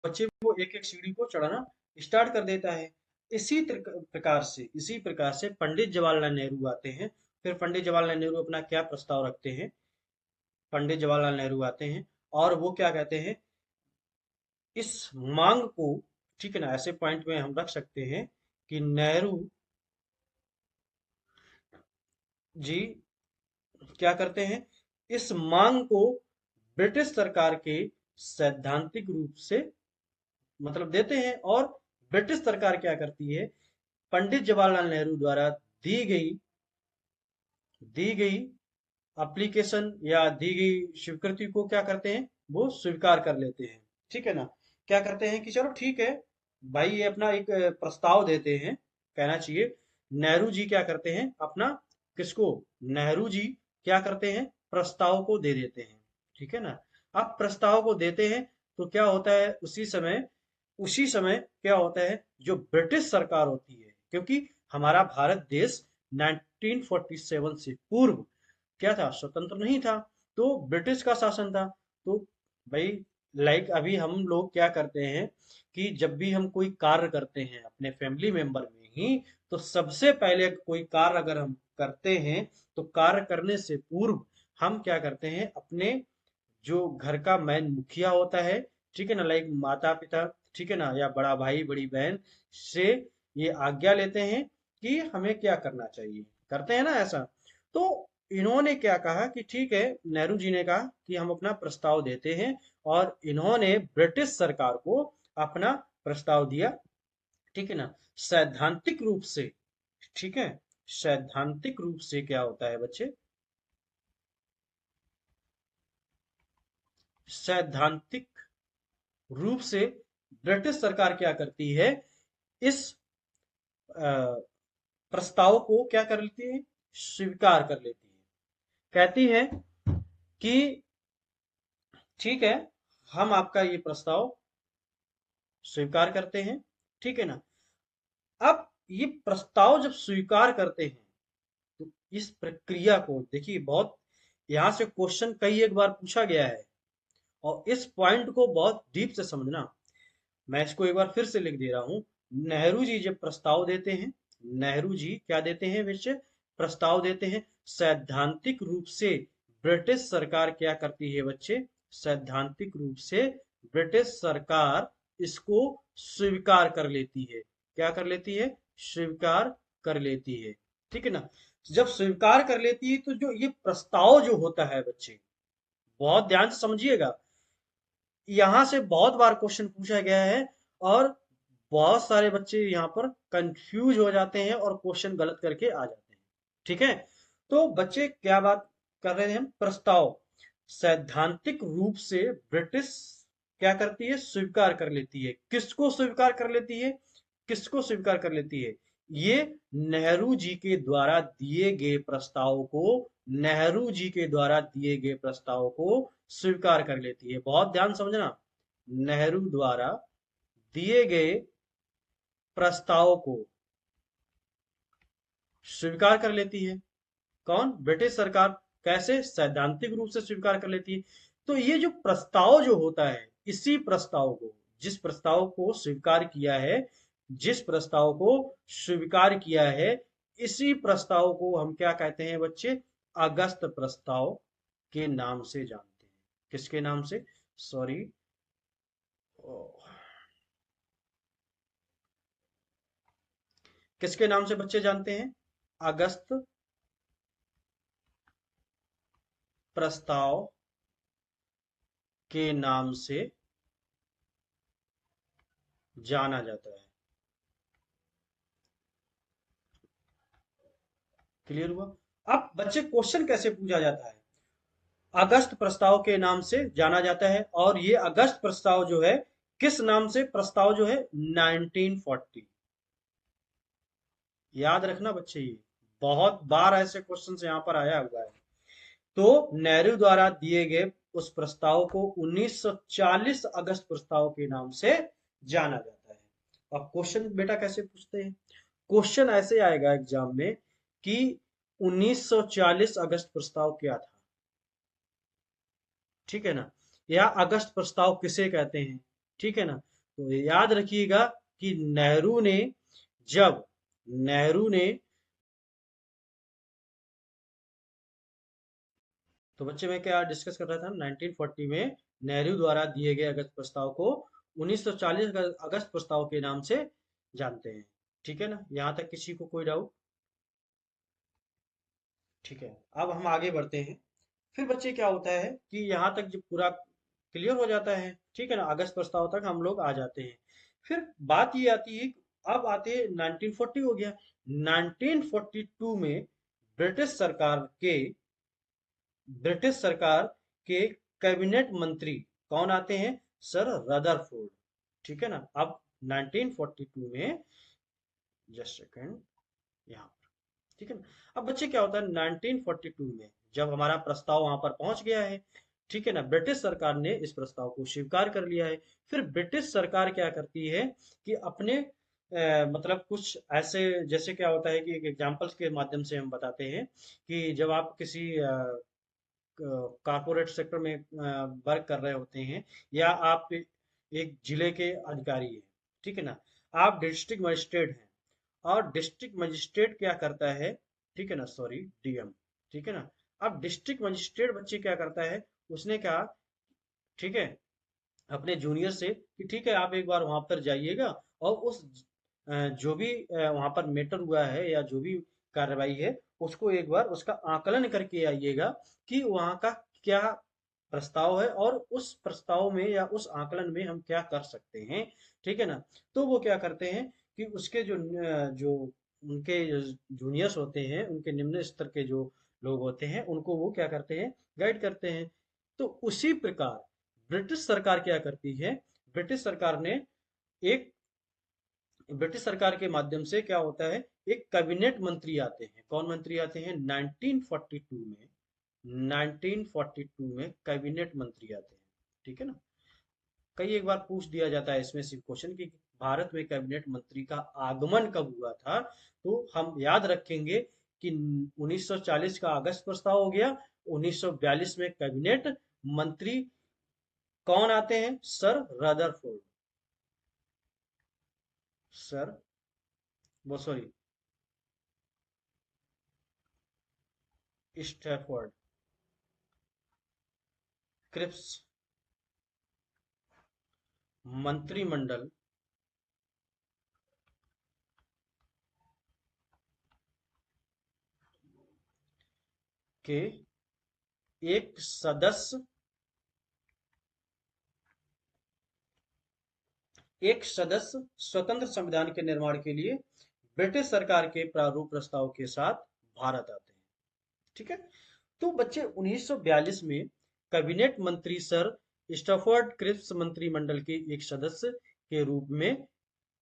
बच्चे वो एक एक सीढ़ी को चढ़ना स्टार्ट कर देता है। इसी प्रकार से पंडित जवाहरलाल नेहरू आते हैं। फिर पंडित जवाहरलाल नेहरू अपना क्या प्रस्ताव रखते हैं? पंडित जवाहरलाल नेहरू आते हैं और वो क्या कहते हैं, इस मांग को, ठीक है ना, ऐसे पॉइंट में हम रख सकते हैं कि नेहरू जी क्या करते हैं, इस मांग को ब्रिटिश सरकार के सैद्धांतिक रूप से मतलब देते हैं। और ब्रिटिश सरकार क्या करती है, पंडित जवाहरलाल नेहरू द्वारा दी गई दी गई एप्लीकेशन या दी गई स्वीकृति को क्या करते हैं, वो स्वीकार कर लेते हैं। ठीक है ना। क्या करते हैं कि चलो ठीक है भाई, ये अपना एक प्रस्ताव देते हैं, कहना चाहिए। नेहरू जी क्या करते हैं अपना, किसको, नेहरू जी क्या करते हैं, प्रस्ताव को दे देते हैं। ठीक है ना। अब प्रस्ताव को देते हैं तो क्या होता है, उसी समय क्या होता है, जो ब्रिटिश सरकार होती है, क्योंकि हमारा भारत देश 1947 से पूर्व क्या था, स्वतंत्र नहीं था, तो ब्रिटिश का शासन था। तो भाई, लाइक अभी हम लोग क्या करते हैं कि जब भी हम कोई कार्य करते हैं अपने फैमिली मेंबर में ही, तो सबसे पहले कोई कार्य अगर हम करते हैं, तो कार्य करने से पूर्व हम क्या करते हैं, अपने जो घर का मैन मुखिया होता है, ठीक है ना, लाइक माता पिता, ठीक है ना, या बड़ा भाई बड़ी बहन से ये आज्ञा लेते हैं कि हमें क्या करना चाहिए, करते हैं ना ऐसा। तो इन्होंने क्या कहा कि ठीक है, नेहरू जी ने कहा कि हम अपना प्रस्ताव देते हैं, और इन्होंने ब्रिटिश सरकार को अपना प्रस्ताव दिया। ठीक है ना। सैद्धांतिक रूप से, ठीक है, सैद्धांतिक रूप से क्या होता है बच्चे, सैद्धांतिक रूप से ब्रिटिश सरकार क्या करती है, इस अ, प्रस्ताव को क्या कर लेती है, स्वीकार कर लेती है। कहती है कि ठीक है, हम आपका ये प्रस्ताव स्वीकार करते हैं। ठीक है ना। अब ये प्रस्ताव जब स्वीकार करते हैं, तो इस प्रक्रिया को देखिए, बहुत यहां से क्वेश्चन कई एक बार पूछा गया है, और इस पॉइंट को बहुत डीप से समझना। मैं इसको एक बार फिर से लिख दे रहा हूं। नेहरू जी जब प्रस्ताव देते हैं, नेहरू जी क्या देते हैं बच्चे, प्रस्ताव देते हैं। सैद्धांतिक रूप से ब्रिटिश सरकार क्या करती है बच्चे, सैद्धांतिक रूप से ब्रिटिश सरकार इसको स्वीकार कर लेती है। क्या कर लेती है, स्वीकार कर लेती है। ठीक है ना। जब स्वीकार कर लेती है, तो जो ये प्रस्ताव जो होता है बच्चे, बहुत ध्यान से समझिएगा, यहाँ से बहुत बार क्वेश्चन पूछा गया है, और बहुत सारे बच्चे यहाँ पर कंफ्यूज हो जाते हैं और क्वेश्चन गलत करके आ जाते हैं। ठीक है। तो बच्चे क्या बात कर रहे हैं हम, प्रस्ताव सैद्धांतिक रूप से ब्रिटिश क्या करती है, स्वीकार कर लेती है। किसको स्वीकार कर लेती है, किसको स्वीकार कर लेती है, ये नेहरू जी के द्वारा दिए गए प्रस्ताव को, नेहरू जी के द्वारा दिए गए प्रस्ताव को स्वीकार कर लेती है। बहुत ध्यान समझना, नेहरू द्वारा दिए गए प्रस्ताव को स्वीकार कर लेती है। कौन, ब्रिटिश सरकार। कैसे, सैद्धांतिक रूप से स्वीकार कर लेती है। तो ये जो प्रस्ताव जो होता है, इसी प्रस्ताव को, जिस प्रस्ताव को स्वीकार किया है, जिस प्रस्ताव को स्वीकार किया है, इसी प्रस्ताव को हम क्या कहते हैं बच्चे, अगस्त प्रस्ताव के नाम से जानते हैं। किसके नाम से, सॉरी, किसके नाम से बच्चे जानते हैं, अगस्त प्रस्ताव के नाम से जाना जाता है। क्लियर हुआ। अब बच्चे क्वेश्चन कैसे पूछा जाता है, अगस्त प्रस्ताव के नाम से जाना जाता है। और ये अगस्त प्रस्ताव जो है, किस नाम से प्रस्ताव जो है, 1940। याद रखना बच्चे, ये बहुत बार ऐसे क्वेश्चन यहाँ पर आया हुआ है। तो नेहरू द्वारा दिए गए उस प्रस्ताव को 1940 अगस्त प्रस्ताव के नाम से जाना जाता है। अब क्वेश्चन बेटा कैसे पूछते हैं, क्वेश्चन ऐसे आएगा एग्जाम में कि 1940 अगस्त प्रस्ताव क्या था। ठीक है ना। या अगस्त प्रस्ताव किसे कहते हैं। ठीक है ना। तो याद रखिएगा कि जब नेहरू ने, तो बच्चे मैं क्या डिस्कस कर रहा था, 1940 में नेहरू द्वारा दिए गए अगस्त प्रस्ताव को 1940 अगस्त प्रस्ताव के नाम से जानते हैं। ठीक है ना, यहाँ तक किसी को कोई डाउट? ठीक है, अब हम आगे बढ़ते हैं। फिर बच्चे क्या होता है कि यहाँ तक जब पूरा क्लियर हो जाता है, ठीक है ना, अगस्त प्रस्ताव तक हम लोग आ जाते हैं। फिर बात ये आती है, अब आते हैं 1940 हो गया। 1942 में ब्रिटिश सरकार के ब्रिटिश सरकार के कैबिनेट मंत्री कौन आते हैं? Sir Rutherford. ठीक है ना, अब 1942 में, जस्ट सेकंड, यहाँ पर, ठीक है ना। अब बच्चे क्या होता है 1942 में जब हमारा प्रस्ताव वहां पर पहुंच गया है, ठीक है ना, ब्रिटिश सरकार ने इस प्रस्ताव को स्वीकार कर लिया है। फिर ब्रिटिश सरकार क्या करती है कि अपने मतलब कुछ ऐसे, जैसे क्या होता है कि एक एग्जांपल्स के माध्यम से हम बताते हैं कि जब आप किसी कारपोरेट सेक्टर में वर्क कर रहे होते हैं, या आप एक जिले के अधिकारी हैं, ठीक है ना, आप डिस्ट्रिक्ट मजिस्ट्रेट हैं, और डिस्ट्रिक्ट मजिस्ट्रेट क्या करता है, ठीक है ना, सॉरी, डीएम, ठीक है ना। अब डिस्ट्रिक्ट मजिस्ट्रेट बच्चे क्या करता है, उसने कहा, ठीक है, अपने जूनियर से कि ठीक है आप एक बार वहां पर जाइएगा, और उस जो भी वहां पर मैटर हुआ है या जो भी कार्रवाई है, उसको एक बार उसका आकलन करके आइएगा कि वहां का क्या प्रस्ताव है, और उस प्रस्ताव में या उस आकलन में हम क्या कर सकते हैं। ठीक है ना, तो वो क्या करते हैं कि उसके जो उनके जूनियर्स होते हैं, उनके निम्न स्तर के जो लोग होते हैं, उनको वो क्या करते हैं, गाइड करते हैं। तो उसी प्रकार ब्रिटिश सरकार क्या करती है, ब्रिटिश सरकार ने एक ब्रिटिश सरकार के माध्यम से क्या होता है, एक कैबिनेट मंत्री आते हैं। कौन मंत्री आते हैं 1942 में? 1942 में कैबिनेट मंत्री आते हैं। ठीक है ना, कई एक बार पूछ दिया जाता है इसमें से क्वेश्चन कि भारत में कैबिनेट मंत्री का आगमन कब हुआ था, तो हम याद रखेंगे कि 1940 का अगस्त प्रस्ताव हो गया, 1942 में कैबिनेट मंत्री कौन आते हैं? Sir Rutherford. सर, वो सॉरी, स्टैफोर्ड क्रिप्स मंत्रिमंडल के एक सदस्य स्वतंत्र संविधान के निर्माण के लिए ब्रिटिश सरकार के प्रारूप प्रस्ताव के साथ भारत आते हैं। ठीक है, तो बच्चे 1942 में कैबिनेट मंत्री सर स्टैफोर्ड क्रिप्स मंत्रिमंडल के एक सदस्य के रूप में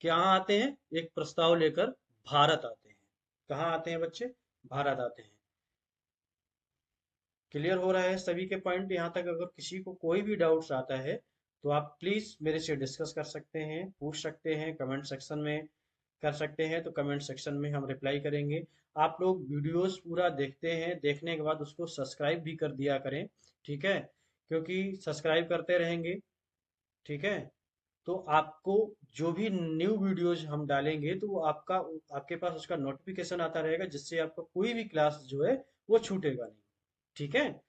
क्या आते हैं, एक प्रस्ताव लेकर भारत आते हैं। कहाँ आते हैं बच्चे? भारत आते हैं। क्लियर हो रहा है सभी के पॉइंट यहाँ तक? अगर किसी को कोई भी डाउट्स आता है तो आप प्लीज मेरे से डिस्कस कर सकते हैं, पूछ सकते हैं, कमेंट सेक्शन में कर सकते हैं, तो कमेंट सेक्शन में हम रिप्लाई करेंगे। आप लोग वीडियोस पूरा देखते हैं, देखने के बाद उसको सब्सक्राइब भी कर दिया करें, ठीक है, क्योंकि सब्सक्राइब करते रहेंगे, ठीक है, तो आपको जो भी न्यू वीडियोज हम डालेंगे तो वो आपके पास उसका नोटिफिकेशन आता रहेगा, जिससे आपका कोई भी क्लास जो है वो छूटेगा नहीं। ठीक है।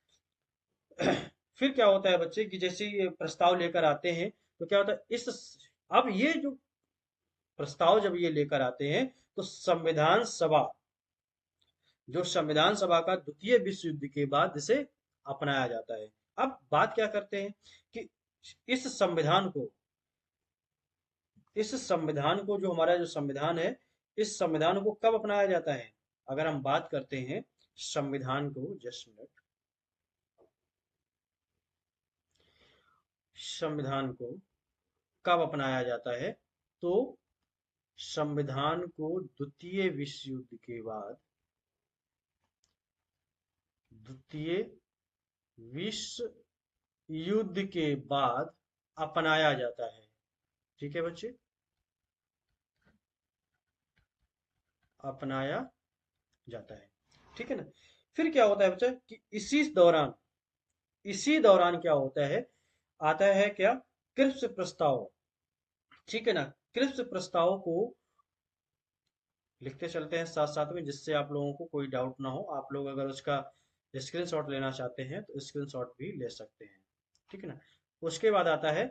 फिर क्या होता है बच्चे कि जैसे ये प्रस्ताव लेकर आते हैं, तो क्या होता है अब ये जो प्रस्ताव जब ये लेकर आते हैं, तो संविधान सभा का द्वितीय विश्व युद्ध के बाद इसे अपनाया जाता है। अब बात क्या करते हैं कि इस संविधान को जो हमारा जो संविधान है, इस संविधान को कब अपनाया जाता है? अगर हम बात करते हैं संविधान को, जस्ट मिनट, संविधान को कब अपनाया जाता है, तो संविधान को द्वितीय विश्व युद्ध के बाद अपनाया जाता है। ठीक है बच्चे, अपनाया जाता है। ठीक है ना, फिर क्या होता है बच्चे कि इसी दौरान क्या होता है, आता है क्या, क्रिप्स प्रस्ताव। ठीक है ना। क्रिप्स प्रस्ताव को लिखते चलते हैं साथ साथ में, जिससे आप लोगों को कोई डाउट ना हो। आप लोग अगर उसका स्क्रीनशॉट लेना चाहते हैं तो स्क्रीनशॉट भी ले सकते हैं। ठीक है ना। उसके बाद आता है